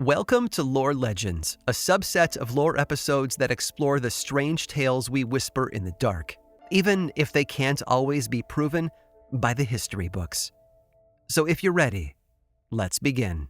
Welcome to Lore Legends, a subset of lore episodes that explore the strange tales we whisper in the dark, even if they can't always be proven by the history books. So if you're ready, let's begin.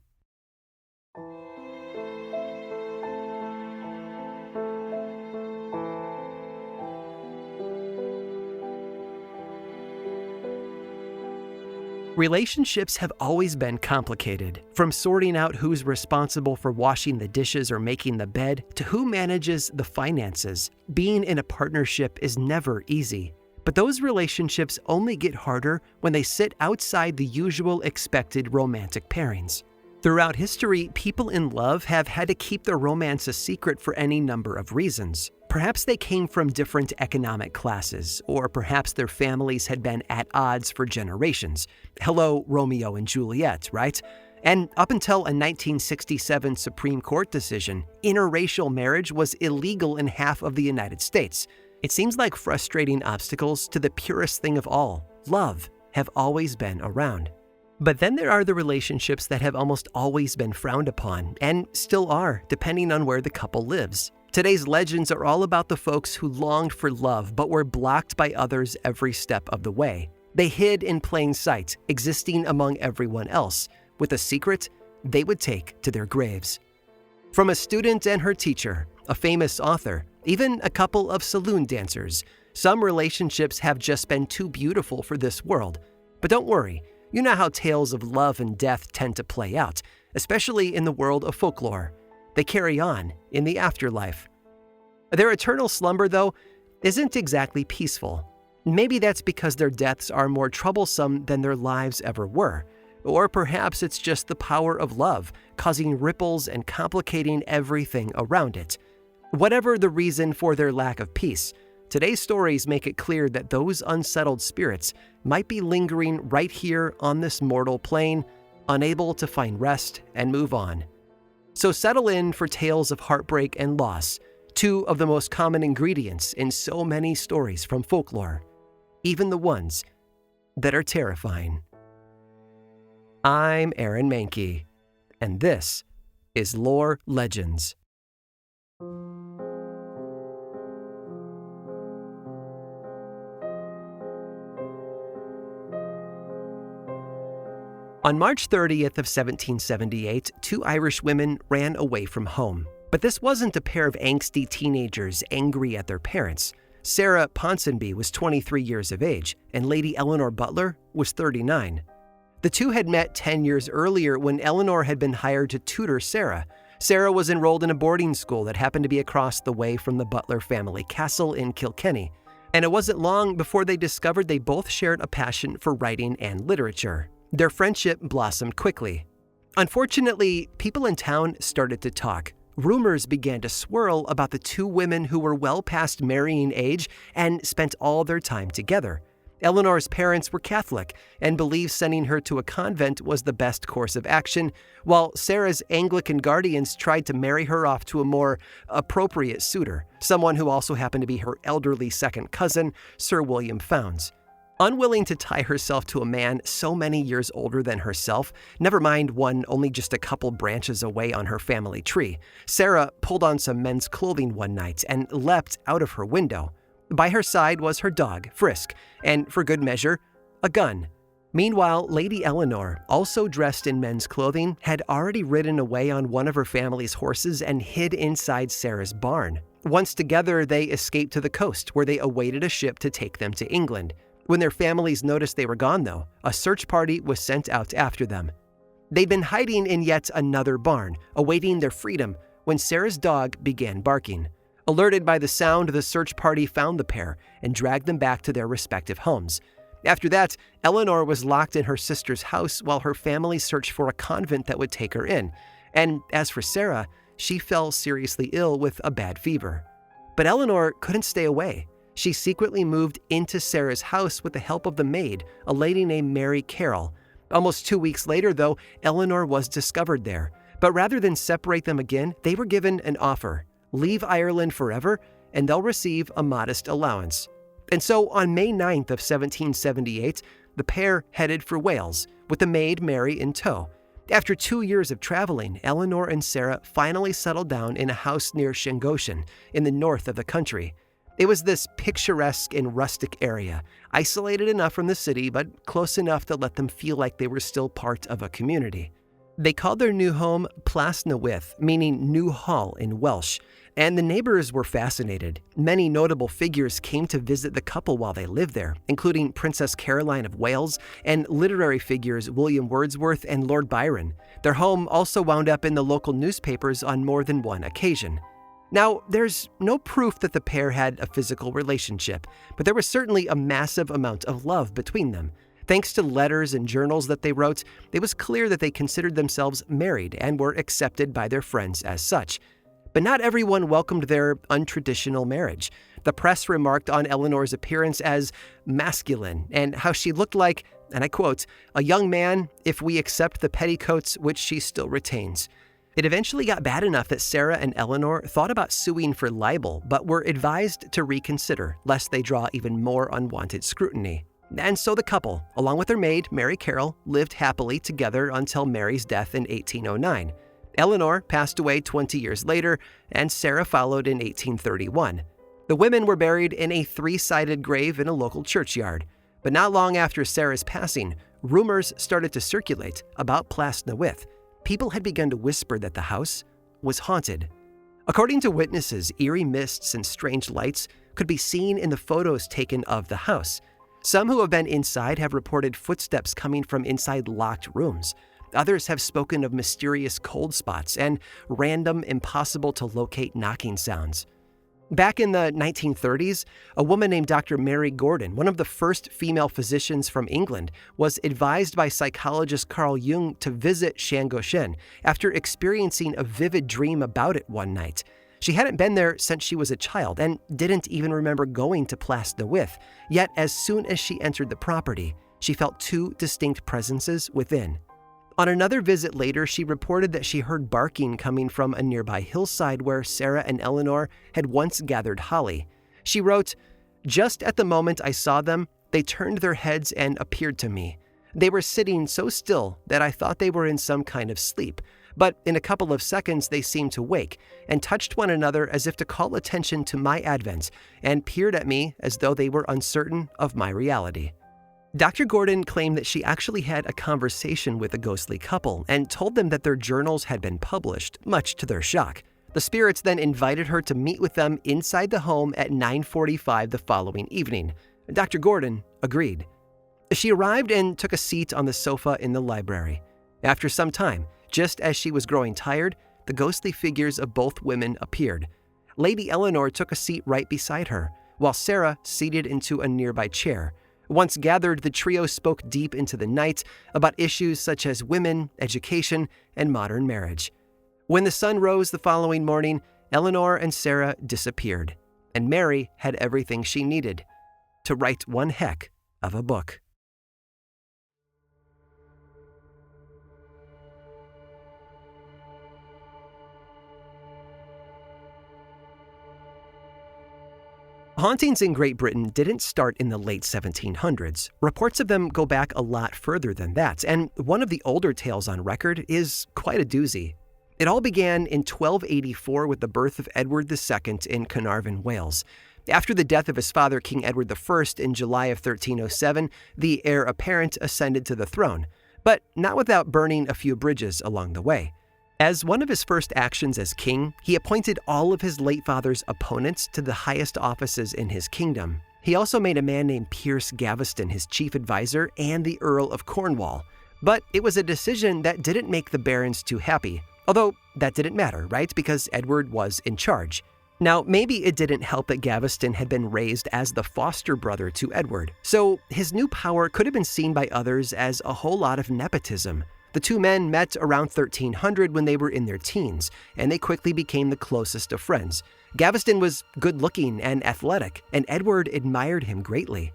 Relationships have always been complicated, from sorting out who's responsible for washing the dishes or making the bed to who manages the finances. Being in a partnership is never easy, but those relationships only get harder when they sit outside the usual expected romantic pairings. Throughout history, people in love have had to keep their romance a secret for any number of reasons. Perhaps they came from different economic classes, or perhaps their families had been at odds for generations. Hello, Romeo and Juliet, right? And up until a 1967 Supreme Court decision, interracial marriage was illegal in half of the United States. It seems like frustrating obstacles to the purest thing of all, love, have always been around. But then there are the relationships that have almost always been frowned upon, and still are, depending on where the couple lives. Today's legends are all about the folks who longed for love but were blocked by others every step of the way. They hid in plain sight, existing among everyone else, with a secret they would take to their graves. From a student and her teacher, a famous author, even a couple of saloon dancers, some relationships have just been too beautiful for this world. But don't worry, you know how tales of love and death tend to play out, especially in the world of folklore. They carry on in the afterlife. Their eternal slumber, though, isn't exactly peaceful. Maybe that's because their deaths are more troublesome than their lives ever were. Or perhaps it's just the power of love, causing ripples and complicating everything around it. Whatever the reason for their lack of peace, today's stories make it clear that those unsettled spirits might be lingering right here on this mortal plane, unable to find rest and move on. So settle in for tales of heartbreak and loss, two of the most common ingredients in so many stories from folklore, even the ones that are terrifying. I'm Aaron Mahnke, and this is Lore Legends. On March 30th of 1778, two Irish women ran away from home. But this wasn't a pair of angsty teenagers angry at their parents. Sarah Ponsonby was 23 years of age, and Lady Eleanor Butler was 39. The two had met 10 years earlier when Eleanor had been hired to tutor Sarah. Sarah was enrolled in a boarding school that happened to be across the way from the Butler family castle in Kilkenny. And it wasn't long before they discovered they both shared a passion for writing and literature. Their friendship blossomed quickly. Unfortunately, people in town started to talk. Rumors began to swirl about the two women who were well past marrying age and spent all their time together. Eleanor's parents were Catholic and believed sending her to a convent was the best course of action, while Sarah's Anglican guardians tried to marry her off to a more appropriate suitor, someone who also happened to be her elderly second cousin, Sir William Founds. Unwilling to tie herself to a man so many years older than herself, never mind one only just a couple branches away on her family tree, Sarah pulled on some men's clothing one night and leapt out of her window. By her side was her dog, Frisk, and for good measure, a gun. Meanwhile, Lady Eleanor, also dressed in men's clothing, had already ridden away on one of her family's horses and hid inside Sarah's barn. Once together, they escaped to the coast, where they awaited a ship to take them to England. When their families noticed they were gone, though, a search party was sent out after them. They'd been hiding in yet another barn, awaiting their freedom, when Sarah's dog began barking. Alerted by the sound, the search party found the pair and dragged them back to their respective homes. After that, Eleanor was locked in her sister's house while her family searched for a convent that would take her in. And as for Sarah, she fell seriously ill with a bad fever. But Eleanor couldn't stay away. She secretly moved into Sarah's house with the help of the maid, a lady named Mary Carroll. Almost 2 weeks later, though, Eleanor was discovered there. But rather than separate them again, they were given an offer: leave Ireland forever, and they'll receive a modest allowance. And so on May 9th of 1778, the pair headed for Wales, with the maid Mary in tow. After 2 years of traveling, Eleanor and Sarah finally settled down in a house near Llangollen in the north of the country. It was this picturesque and rustic area, isolated enough from the city but close enough to let them feel like they were still part of a community. They called their new home Plas Newydd, meaning New Hall in Welsh, and the neighbors were fascinated. Many notable figures came to visit the couple while they lived there, including Princess Caroline of Wales and literary figures William Wordsworth and Lord Byron. Their home also wound up in the local newspapers on more than one occasion. Now, there's no proof that the pair had a physical relationship, but there was certainly a massive amount of love between them. Thanks to letters and journals that they wrote, it was clear that they considered themselves married and were accepted by their friends as such. But not everyone welcomed their untraditional marriage. The press remarked on Eleanor's appearance as masculine and how she looked like, and I quote, "a young man if we accept the petticoats which she still retains." It eventually got bad enough that Sarah and Eleanor thought about suing for libel, but were advised to reconsider, lest they draw even more unwanted scrutiny. And so the couple, along with their maid, Mary Carroll, lived happily together until Mary's death in 1809. Eleanor passed away 20 years later, and Sarah followed in 1831. The women were buried in a 3-sided grave in a local churchyard. But not long after Sarah's passing, rumors started to circulate about Plas Newydd. People had begun to whisper that the house was haunted. According to witnesses, eerie mists and strange lights could be seen in the photos taken of the house. Some who have been inside have reported footsteps coming from inside locked rooms. Others have spoken of mysterious cold spots and random, impossible-to-locate knocking sounds. Back in the 1930s, a woman named Dr. Mary Gordon, one of the first female physicians from England, was advised by psychologist Carl Jung to visit Llangollen after experiencing a vivid dream about it one night. She hadn't been there since she was a child and didn't even remember going to Plas Newydd, yet as soon as she entered the property, she felt 2 distinct presences within. On another visit later, she reported that she heard barking coming from a nearby hillside where Sarah and Eleanor had once gathered holly. She wrote, "Just at the moment I saw them, they turned their heads and appeared to me. They were sitting so still that I thought they were in some kind of sleep, but in a couple of seconds they seemed to wake and touched one another as if to call attention to my advent and peered at me as though they were uncertain of my reality." Dr. Gordon claimed that she actually had a conversation with the ghostly couple and told them that their journals had been published, much to their shock. The spirits then invited her to meet with them inside the home at 9:45 the following evening. Dr. Gordon agreed. She arrived and took a seat on the sofa in the library. After some time, just as she was growing tired, the ghostly figures of both women appeared. Lady Eleanor took a seat right beside her, while Sarah seated into a nearby chair. Once gathered, the trio spoke deep into the night about issues such as women, education, and modern marriage. When the sun rose the following morning, Eleanor and Sarah disappeared, and Mary had everything she needed to write one heck of a book. Hauntings in Great Britain didn't start in the late 1700s. Reports of them go back a lot further than that, and one of the older tales on record is quite a doozy. It all began in 1284 with the birth of Edward II in Carnarvon, Wales. After the death of his father, King Edward I, in July of 1307, the heir apparent ascended to the throne, but not without burning a few bridges along the way. As one of his first actions as king, he appointed all of his late father's opponents to the highest offices in his kingdom. He also made a man named Pierce Gaveston his chief advisor and the Earl of Cornwall. But it was a decision that didn't make the barons too happy. Although that didn't matter, right? Because Edward was in charge. Now, maybe it didn't help that Gaveston had been raised as the foster brother to Edward. So his new power could have been seen by others as a whole lot of nepotism. The two men met around 1300 when they were in their teens, and they quickly became the closest of friends. Gaveston was good-looking and athletic, and Edward admired him greatly.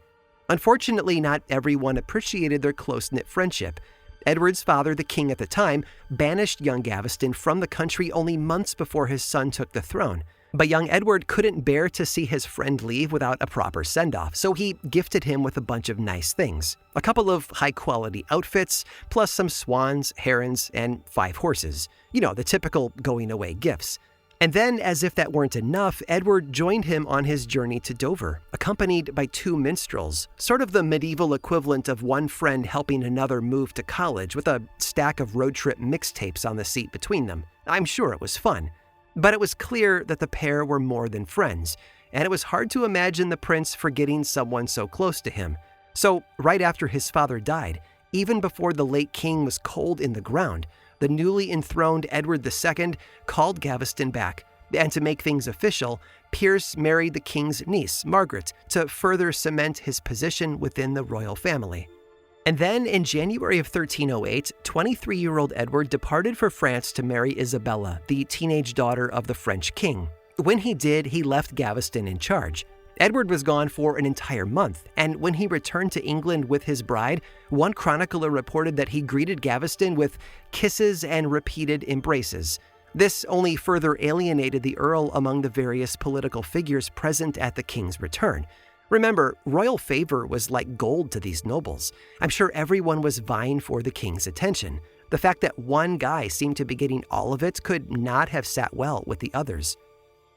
Unfortunately, not everyone appreciated their close-knit friendship. Edward's father, the king at the time, banished young Gaveston from the country only months before his son took the throne. But young Edward couldn't bear to see his friend leave without a proper send-off, so he gifted him with a bunch of nice things. A couple of high-quality outfits, plus some swans, herons, and 5 horses. You know, the typical going-away gifts. And then, as if that weren't enough, Edward joined him on his journey to Dover, accompanied by 2 minstrels, sort of the medieval equivalent of one friend helping another move to college with a stack of road trip mixtapes on the seat between them. I'm sure it was fun. But it was clear that the pair were more than friends, and it was hard to imagine the prince forgetting someone so close to him. So, right after his father died, even before the late king was cold in the ground, the newly enthroned Edward II called Gaveston back, and to make things official, Pierce married the king's niece, Margaret, to further cement his position within the royal family. And then, in January of 1308, 23-year-old Edward departed for France to marry Isabella, the teenage daughter of the French king. When he did, he left Gaveston in charge. Edward was gone for an entire month, and when he returned to England with his bride, one chronicler reported that he greeted Gaveston with kisses and repeated embraces. This only further alienated the Earl among the various political figures present at the king's return. Remember, royal favor was like gold to these nobles. I'm sure everyone was vying for the king's attention. The fact that one guy seemed to be getting all of it could not have sat well with the others.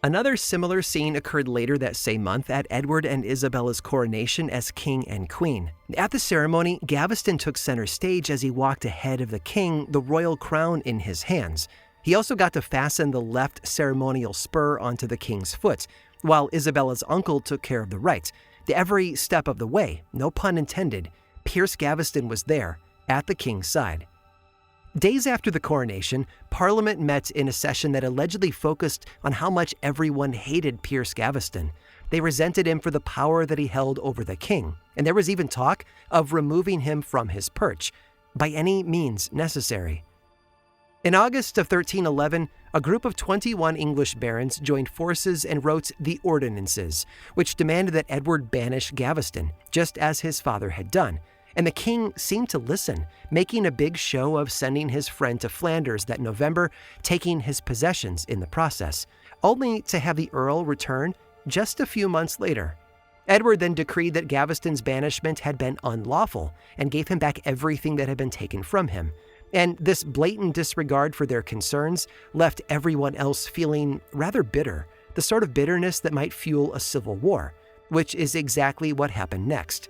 Another similar scene occurred later that same month at Edward and Isabella's coronation as king and queen. At the ceremony, Gaveston took center stage as he walked ahead of the king, the royal crown in his hands. He also got to fasten the left ceremonial spur onto the king's foot, while Isabella's uncle took care of the right. Every step of the way, no pun intended, Pierce Gaveston was there, at the king's side. Days after the coronation, Parliament met in a session that allegedly focused on how much everyone hated Pierce Gaveston. They resented him for the power that he held over the king, and there was even talk of removing him from his perch, by any means necessary. In August of 1311, a group of 21 English barons joined forces and wrote the Ordinances, which demanded that Edward banish Gaveston, just as his father had done. And the king seemed to listen, making a big show of sending his friend to Flanders that November, taking his possessions in the process, only to have the Earl return just a few months later. Edward then decreed that Gaveston's banishment had been unlawful and gave him back everything that had been taken from him. And this blatant disregard for their concerns left everyone else feeling rather bitter, the sort of bitterness that might fuel a civil war, which is exactly what happened next.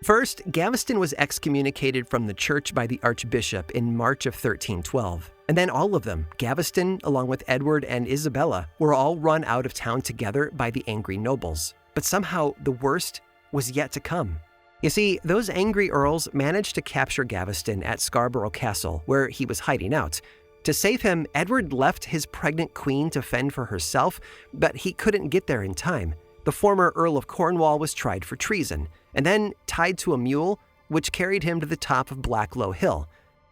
First, Gaveston was excommunicated from the church by the archbishop in March of 1312. And then all of them, Gaveston, along with Edward and Isabella, were all run out of town together by the angry nobles. But somehow the worst was yet to come. You see, those angry earls managed to capture Gaveston at Scarborough Castle, where he was hiding out. To save him, Edward left his pregnant queen to fend for herself, but he couldn't get there in time. The former Earl of Cornwall was tried for treason, and then tied to a mule, which carried him to the top of Blacklow Hill.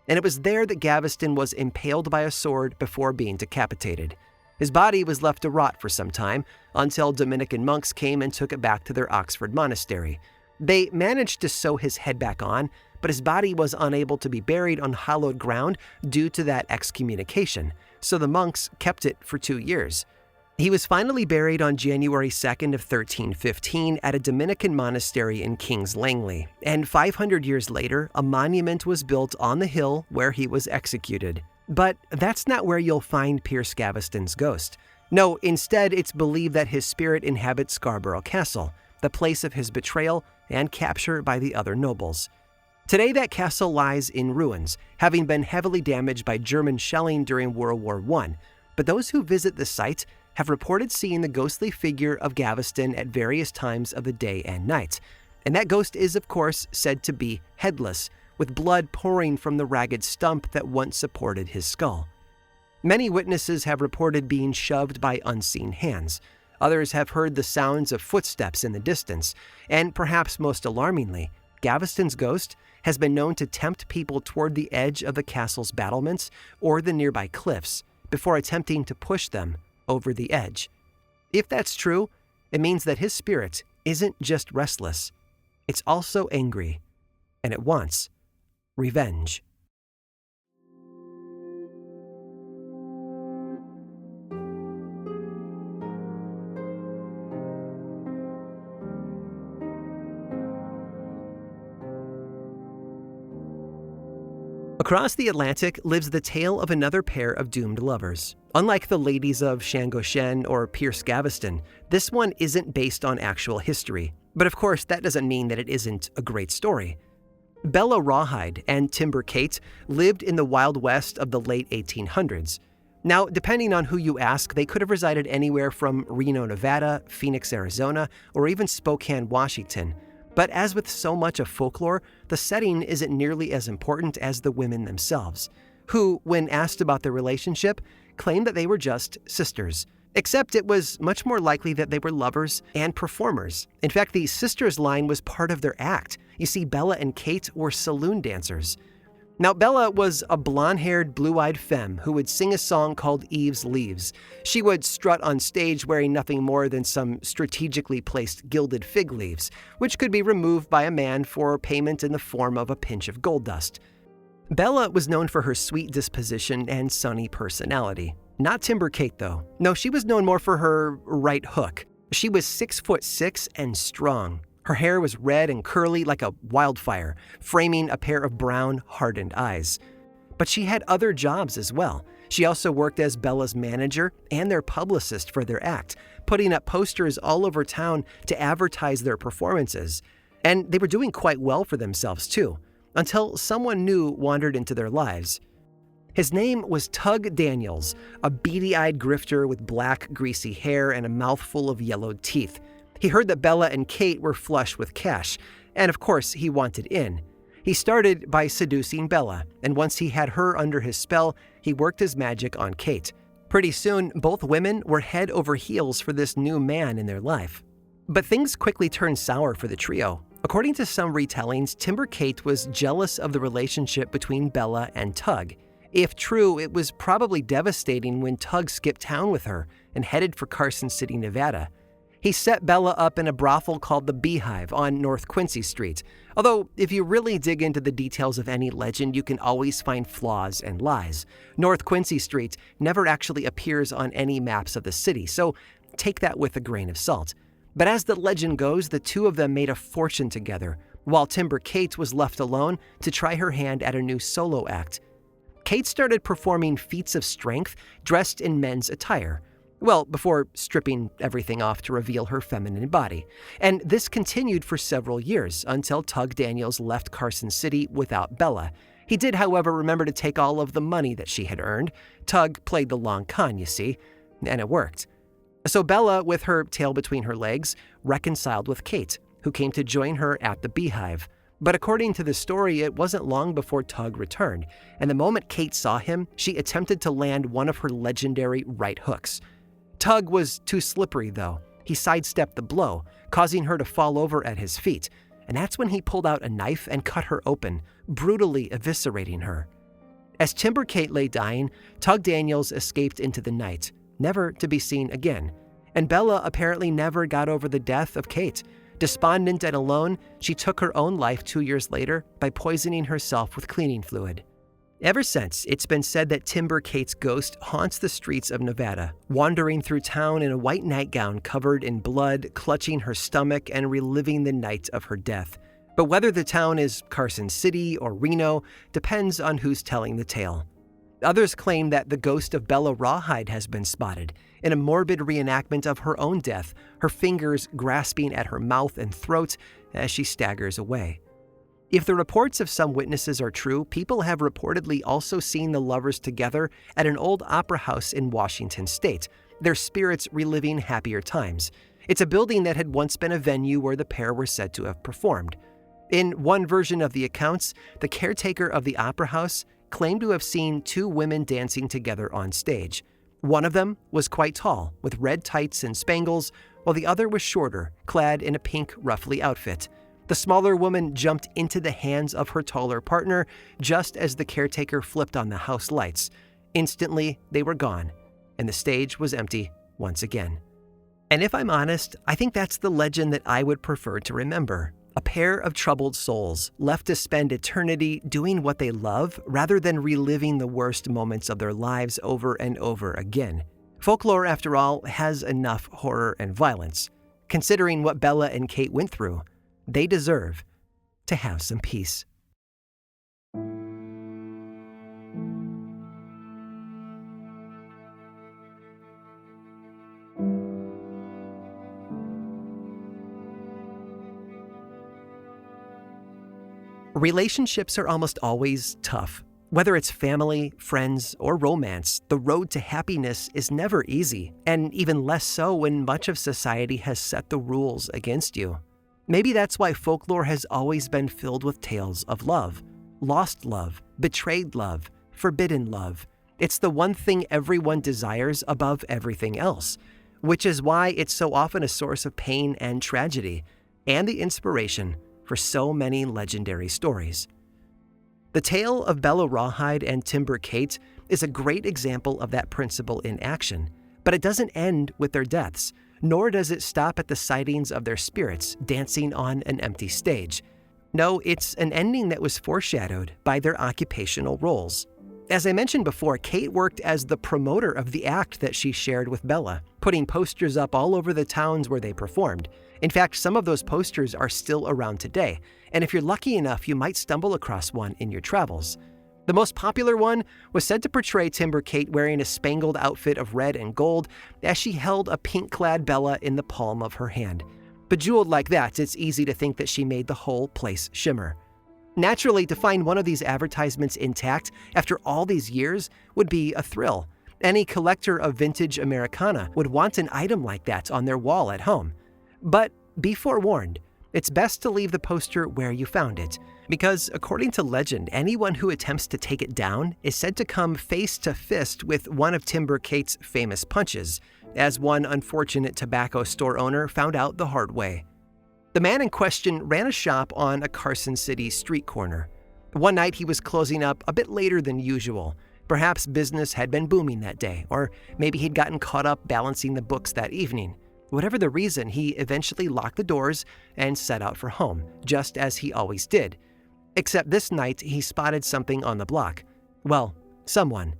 And it was there that Gaveston was impaled by a sword before being decapitated. His body was left to rot for some time, until Dominican monks came and took it back to their Oxford monastery. They managed to sew his head back on, but his body was unable to be buried on hallowed ground due to that excommunication, so the monks kept it for 2 years. He was finally buried on January 2nd of 1315 at a Dominican monastery in King's Langley, and 500 years later, a monument was built on the hill where he was executed. But that's not where you'll find Pierce Gaveston's ghost. No, instead, it's believed that his spirit inhabits Scarborough Castle, the place of his betrayal and capture by the other nobles. Today, that castle lies in ruins, having been heavily damaged by German shelling during World War I. But those who visit the site have reported seeing the ghostly figure of Gaveston at various times of the day and night. And that ghost is, of course, said to be headless, with blood pouring from the ragged stump that once supported his skull. Many witnesses have reported being shoved by unseen hands. Others have heard the sounds of footsteps in the distance, and perhaps most alarmingly, Gaveston's ghost has been known to tempt people toward the edge of the castle's battlements or the nearby cliffs before attempting to push them over the edge. If that's true, it means that his spirit isn't just restless, it's also angry, and it wants revenge. Across the Atlantic lives the tale of another pair of doomed lovers. Unlike the ladies of Llangollen or Pierce Gaveston, this one isn't based on actual history. But of course, that doesn't mean that it isn't a great story. Bella Rawhide and Timber Kate lived in the Wild West of the late 1800s. Now, depending on who you ask, they could have resided anywhere from Reno, Nevada, Phoenix, Arizona, or even Spokane, Washington. But as with so much of folklore, the setting isn't nearly as important as the women themselves, who, when asked about their relationship, claimed that they were just sisters. Except it was much more likely that they were lovers and performers. In fact, the sisters line was part of their act. You see, Bella and Kate were saloon dancers. Now, Bella was a blonde-haired, blue-eyed femme who would sing a song called Eve's Leaves. She would strut on stage wearing nothing more than some strategically placed gilded fig leaves, which could be removed by a man for payment in the form of a pinch of gold dust. Bella was known for her sweet disposition and sunny personality. Not Timber Kate, though. No, she was known more for her right hook. She was 6'6" and strong. Her hair was red and curly like a wildfire, framing a pair of brown, hardened eyes. But she had other jobs as well. She also worked as Bella's manager and their publicist for their act, putting up posters all over town to advertise their performances. And they were doing quite well for themselves, too, until someone new wandered into their lives. His name was Tug Daniels, a beady-eyed grifter with black, greasy hair and a mouthful of yellowed teeth. He heard that Bella and Kate were flush with cash, and of course he wanted in. He started by seducing Bella, and once he had her under his spell, he worked his magic on Kate. Pretty soon, both women were head over heels for this new man in their life. But things quickly turned sour for the trio. According to some retellings, Timber Kate was jealous of the relationship between Bella and Tug. If true, it was probably devastating when Tug skipped town with her and headed for Carson City, Nevada. He set Bella up in a brothel called the Beehive on North Quincy Street. Although, if you really dig into the details of any legend, you can always find flaws and lies. North Quincy Street never actually appears on any maps of the city, so take that with a grain of salt. But as the legend goes, the two of them made a fortune together, while Timber Kate was left alone to try her hand at a new solo act. Kate started performing feats of strength dressed in men's attire. Well, before stripping everything off to reveal her feminine body. And this continued for several years until Tug Daniels left Carson City without Bella. He did, however, remember to take all of the money that she had earned. Tug played the long con, you see, and it worked. So Bella, with her tail between her legs, reconciled with Kate, who came to join her at the Beehive. But according to the story, it wasn't long before Tug returned, and the moment Kate saw him, she attempted to land one of her legendary right hooks. Tug was too slippery, though. He sidestepped the blow, causing her to fall over at his feet, and that's when he pulled out a knife and cut her open, brutally eviscerating her. As Timber Kate lay dying, Tug Daniels escaped into the night, never to be seen again, and Bella apparently never got over the death of Kate. Despondent and alone, she took her own life 2 years later by poisoning herself with cleaning fluid. Ever since, it's been said that Timber Kate's ghost haunts the streets of Nevada, wandering through town in a white nightgown covered in blood, clutching her stomach and reliving the night of her death. But whether the town is Carson City or Reno depends on who's telling the tale. Others claim that the ghost of Bella Rawhide has been spotted in a morbid reenactment of her own death, her fingers grasping at her mouth and throat as she staggers away. If the reports of some witnesses are true, people have reportedly also seen the lovers together at an old opera house in Washington state, their spirits reliving happier times. It's a building that had once been a venue where the pair were said to have performed. In one version of the accounts, the caretaker of the opera house claimed to have seen two women dancing together on stage. One of them was quite tall, with red tights and spangles, while the other was shorter, clad in a pink ruffly outfit. The smaller woman jumped into the hands of her taller partner just as the caretaker flipped on the house lights. Instantly, they were gone, and the stage was empty once again. And if I'm honest, I think that's the legend that I would prefer to remember. A pair of troubled souls left to spend eternity doing what they love rather than reliving the worst moments of their lives over and over again. Folklore, after all, has enough horror and violence. Considering what Bella and Kate went through, they deserve to have some peace. Relationships are almost always tough. Whether it's family, friends, or romance, the road to happiness is never easy, and even less so when much of society has set the rules against you. Maybe that's why folklore has always been filled with tales of love. Lost love, betrayed love, forbidden love. It's the one thing everyone desires above everything else, which is why it's so often a source of pain and tragedy, and the inspiration for so many legendary stories. The tale of Bella Rawhide and Timber Kate is a great example of that principle in action, but it doesn't end with their deaths, nor does it stop at the sightings of their spirits dancing on an empty stage. No, it's an ending that was foreshadowed by their occupational roles. As I mentioned before, Kate worked as the promoter of the act that she shared with Bella, putting posters up all over the towns where they performed. In fact, some of those posters are still around today, and if you're lucky enough, you might stumble across one in your travels. The most popular one was said to portray Timber Kate wearing a spangled outfit of red and gold as she held a pink-clad Bella in the palm of her hand. Bejeweled like that, it's easy to think that she made the whole place shimmer. Naturally, to find one of these advertisements intact after all these years would be a thrill. Any collector of vintage Americana would want an item like that on their wall at home. But be forewarned, it's best to leave the poster where you found it, because according to legend, anyone who attempts to take it down is said to come face to fist with one of Timber Kate's famous punches, as one unfortunate tobacco store owner found out the hard way. The man in question ran a shop on a Carson City street corner. One night he was closing up a bit later than usual. Perhaps business had been booming that day, or maybe he'd gotten caught up balancing the books that evening. Whatever the reason, he eventually locked the doors and set out for home, just as he always did. Except this night, he spotted something on the block. Well, someone.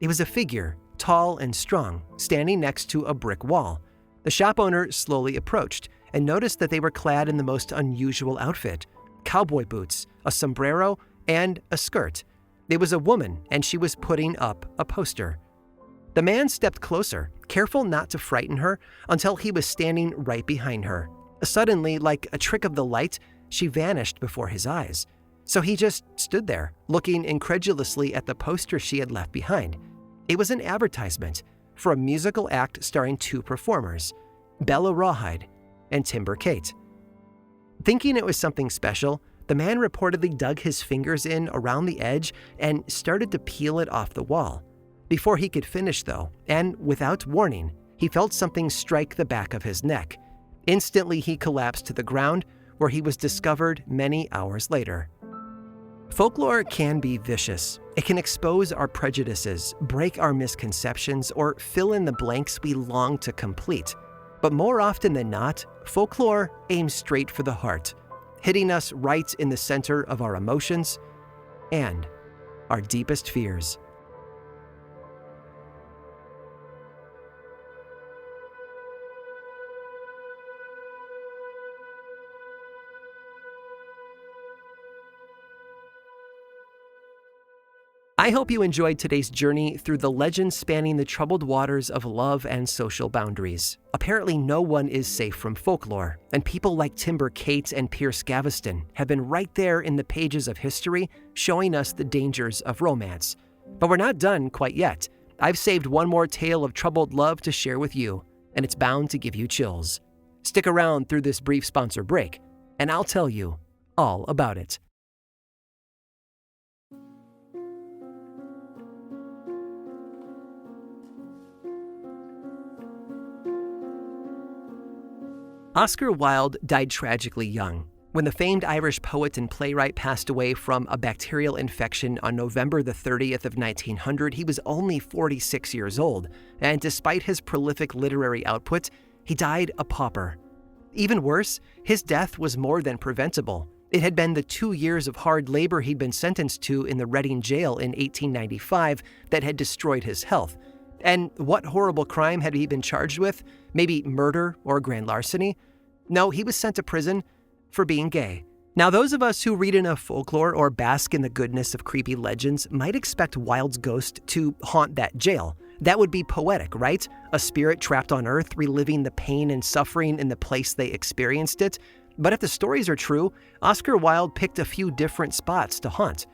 It was a figure, tall and strong, standing next to a brick wall. The shop owner slowly approached and noticed that they were clad in the most unusual outfit: cowboy boots, a sombrero, and a skirt. It was a woman, and she was putting up a poster. The man stepped closer, careful not to frighten her, until he was standing right behind her. Suddenly, like a trick of the light, she vanished before his eyes. So he just stood there, looking incredulously at the poster she had left behind. It was an advertisement for a musical act starring two performers, Bella Rawhide and Timber Kate. Thinking it was something special, the man reportedly dug his fingers in around the edge and started to peel it off the wall. Before he could finish, though, and without warning, he felt something strike the back of his neck. Instantly, he collapsed to the ground, where he was discovered many hours later. Folklore can be vicious. It can expose our prejudices, break our misconceptions, or fill in the blanks we long to complete. But more often than not, folklore aims straight for the heart, hitting us right in the center of our emotions and our deepest fears. I hope you enjoyed today's journey through the legends spanning the troubled waters of love and social boundaries. Apparently, no one is safe from folklore, and people like Timber Kate and Pierce Gaveston have been right there in the pages of history, showing us the dangers of romance. But we're not done quite yet. I've saved one more tale of troubled love to share with you, and it's bound to give you chills. Stick around through this brief sponsor break, and I'll tell you all about it. Oscar Wilde died tragically young. When the famed Irish poet and playwright passed away from a bacterial infection on November the 30th of 1900, he was only 46 years old, and despite his prolific literary output, he died a pauper. Even worse, his death was more than preventable. It had been the 2 years of hard labor he'd been sentenced to in the Reading jail in 1895 that had destroyed his health. And what horrible crime had he been charged with? Maybe murder or grand larceny? No, he was sent to prison for being gay. Now, those of us who read enough folklore or bask in the goodness of creepy legends might expect Wilde's ghost to haunt that jail. That would be poetic, right? A spirit trapped on Earth reliving the pain and suffering in the place they experienced it. But if the stories are true, Oscar Wilde picked a few different spots to haunt.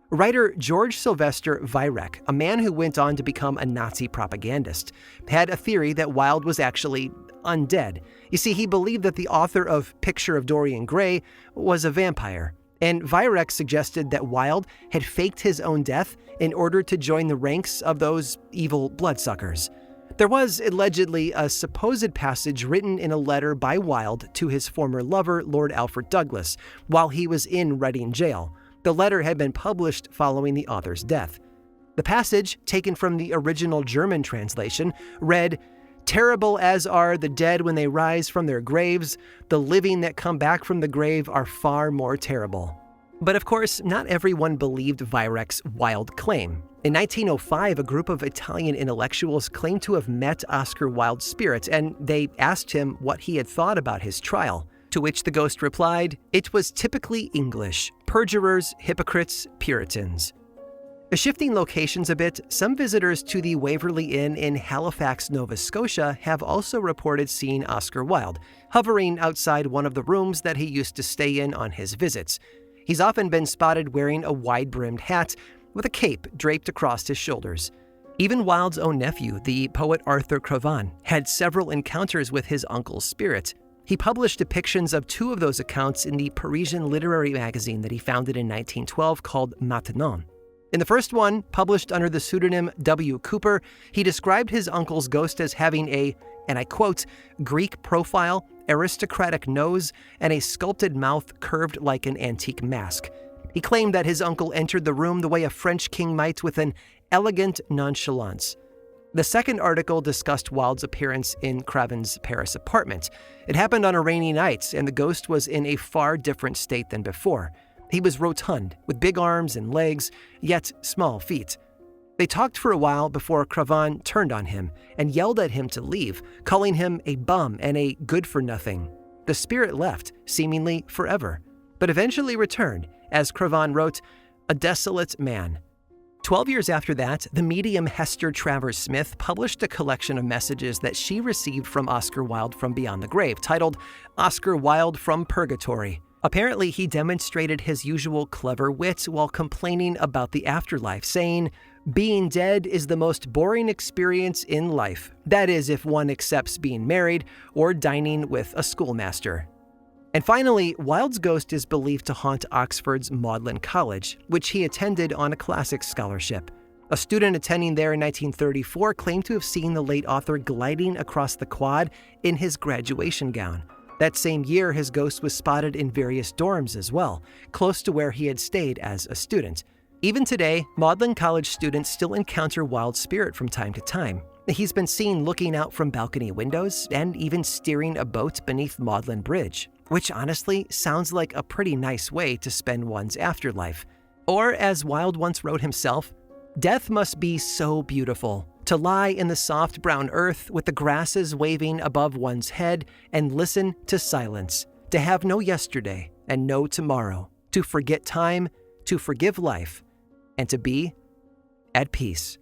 Writer George Sylvester Virek, a man who went on to become a Nazi propagandist, had a theory that Wilde was actually undead. You see, he believed that the author of Picture of Dorian Gray was a vampire, and Virek suggested that Wilde had faked his own death in order to join the ranks of those evil bloodsuckers. There was allegedly a supposed passage written in a letter by Wilde to his former lover, Lord Alfred Douglas, while he was in Reading jail. The letter had been published following the author's death. The passage, taken from the original German translation, read, "Terrible as are the dead when they rise from their graves, the living that come back from the grave are far more terrible." But of course, not everyone believed Virek's wild claim. In 1905, a group of Italian intellectuals claimed to have met Oscar Wilde's spirit, and they asked him what he had thought about his trial, to which the ghost replied, "It was typically English, perjurers, hypocrites, Puritans." Shifting locations a bit, some visitors to the Waverley Inn in Halifax, Nova Scotia have also reported seeing Oscar Wilde, hovering outside one of the rooms that he used to stay in on his visits. He's often been spotted wearing a wide-brimmed hat with a cape draped across his shoulders. Even Wilde's own nephew, the poet Arthur Cravan, had several encounters with his uncle's spirit. He published depictions of two of those accounts in the Parisian literary magazine that he founded in 1912 called Maintenant. In the first one, published under the pseudonym W. Cooper, he described his uncle's ghost as having a, and I quote, "Greek profile, aristocratic nose, and a sculpted mouth curved like an antique mask." He claimed that his uncle entered the room the way a French king might, with an elegant nonchalance. The second article discussed Wilde's appearance in Craven's Paris apartment. It happened on a rainy night, and the ghost was in a far different state than before. He was rotund, with big arms and legs, yet small feet. They talked for a while before Cravan turned on him and yelled at him to leave, calling him a bum and a good-for-nothing. The spirit left, seemingly forever, but eventually returned, as Cravan wrote, "a desolate man." 12 years after that, the medium Hester Travers Smith published a collection of messages that she received from Oscar Wilde from beyond the grave, titled Oscar Wilde from Purgatory. Apparently, he demonstrated his usual clever wit while complaining about the afterlife, saying, "Being dead is the most boring experience in life. That is, if one accepts being married or dining with a schoolmaster." And finally, Wilde's ghost is believed to haunt Oxford's Magdalen College, which he attended on a classics scholarship. A student attending there in 1934 claimed to have seen the late author gliding across the quad in his graduation gown. That same year, his ghost was spotted in various dorms as well, close to where he had stayed as a student. Even today, Magdalen College students still encounter Wilde's spirit from time to time. He's been seen looking out from balcony windows and even steering a boat beneath Magdalen Bridge, which honestly sounds like a pretty nice way to spend one's afterlife. Or, as Wilde once wrote himself, "Death must be so beautiful, to lie in the soft brown earth with the grasses waving above one's head and listen to silence, to have no yesterday and no tomorrow, to forget time, to forgive life, and to be at peace."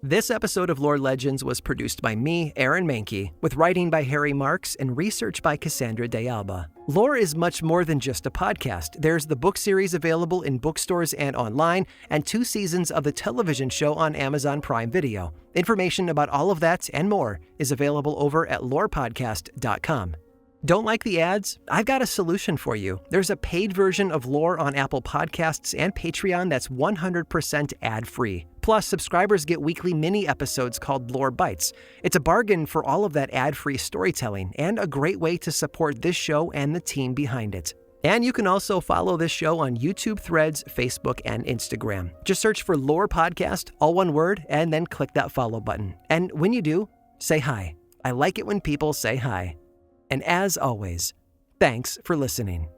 This episode of Lore Legends was produced by me, Aaron Mahnke, with writing by Harry Marks and research by Cassandra de Alba. Lore is much more than just a podcast. There's the book series available in bookstores and online, and 2 seasons of the television show on Amazon Prime Video. Information about all of that and more is available over at lorepodcast.com. Don't like the ads? I've got a solution for you. There's a paid version of Lore on Apple Podcasts and Patreon that's 100% ad-free. Plus, subscribers get weekly mini episodes called Lore Bites. It's a bargain for all of that ad-free storytelling and a great way to support this show and the team behind it. And you can also follow this show on YouTube, Threads, Facebook, and Instagram. Just search for Lore Podcast, all one word, and then click that follow button. And when you do, say hi. I like it when people say hi. And as always, thanks for listening.